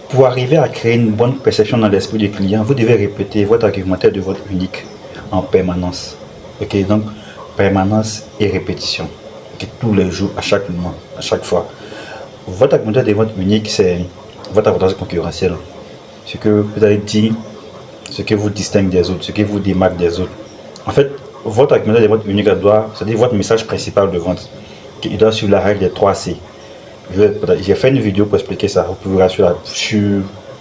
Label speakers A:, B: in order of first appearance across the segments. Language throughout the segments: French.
A: Pour arriver à créer une bonne perception dans l'esprit du client, vous devez répéter votre argumentaire de vote unique en permanence. Ok, donc permanence et répétition. Ok, tous les jours, à chaque moment, à chaque fois. Votre argumentaire de vote unique, c'est votre avantage concurrentiel. Ce que vous allez dire, ce qui vous distingue des autres, ce qui vous démarque des autres. En fait, votre argumentaire de vote unique doit, c'est-à-dire votre message principal de vente, il doit suivre la règle des 3 C. J'ai fait une vidéo pour expliquer ça. Vous pouvez voir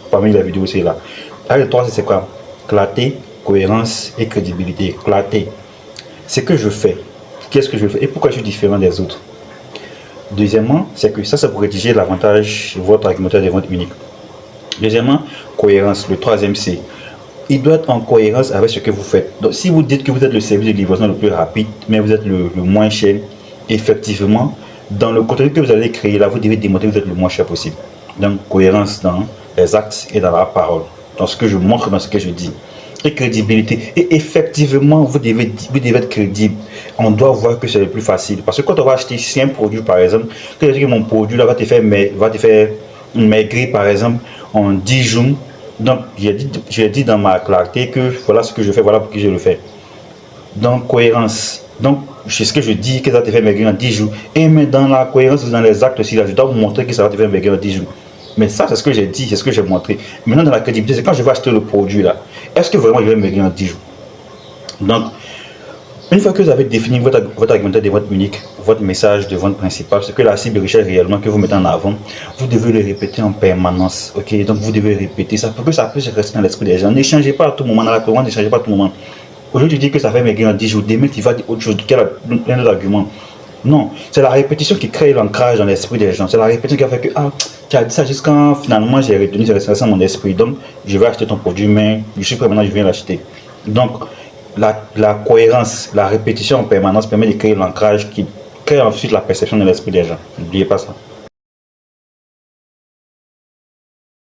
A: parmi la vidéo, c'est là. La règle des 3 C, c'est quoi? Clarté, cohérence et crédibilité. Clarté. Ce que je fais, qu'est-ce que je fais et pourquoi je suis différent des autres. Deuxièmement, c'est que ça, c'est pour rédiger l'avantage de votre argumentaire de vente unique. Deuxièmement, cohérence. Le troisième, c'est il doit être en cohérence avec ce que vous faites. Donc, si vous dites que vous êtes le service de livraison le plus rapide, mais vous êtes le moins cher, effectivement, dans le contenu que vous allez créer, là, vous devez démontrer que vous êtes le moins cher possible. Donc, cohérence dans les actes et dans la parole, dans ce que je montre, dans ce que je dis. Et crédibilité. Et effectivement, vous devez être crédible. On doit voir que c'est le plus facile. Parce que quand on va acheter 5 produits, par exemple, que mon produit là va te faire maigrir, par exemple, en 10 jours. Donc, j'ai dit dans ma clarté que voilà ce que je fais, voilà pour qui je le fais. Donc, cohérence. Donc, c'est ce que je dis que ça te fait maigrir en 10 jours. Et mais dans la cohérence, dans les actes aussi, là, je dois vous montrer que ça va te faire maigrir en 10 jours. Mais ça, c'est ce que j'ai dit, c'est ce que j'ai montré. Maintenant, dans la crédibilité, c'est quand je vais acheter le produit là. Est-ce que vraiment je vais maigrir en 10 jours? Donc, une fois que vous avez défini votre argumentaire de vente unique, votre message de vente principal, ce que la cible recherche réellement, que vous mettez en avant, vous devez le répéter en permanence. Ok, donc vous devez répéter ça pour que ça puisse rester dans l'esprit des gens. N'échangez pas à tout moment dans la commande, n'échangez pas à tout moment. Aujourd'hui, tu dis que ça fait maigrir en 10 jours, demain tu vas dire autre chose, quel est un autre argument? Non, c'est la répétition qui crée l'ancrage dans l'esprit des gens. C'est la répétition qui a fait que, ah, tu as dit ça jusqu'à finalement j'ai retenu, c'est resté dans mon esprit. Donc, je vais acheter ton produit, mais je suis prêt maintenant, je viens l'acheter. Donc, la cohérence, la répétition en permanence permet de créer l'ancrage qui crée ensuite la perception de l'esprit des gens. N'oubliez pas ça.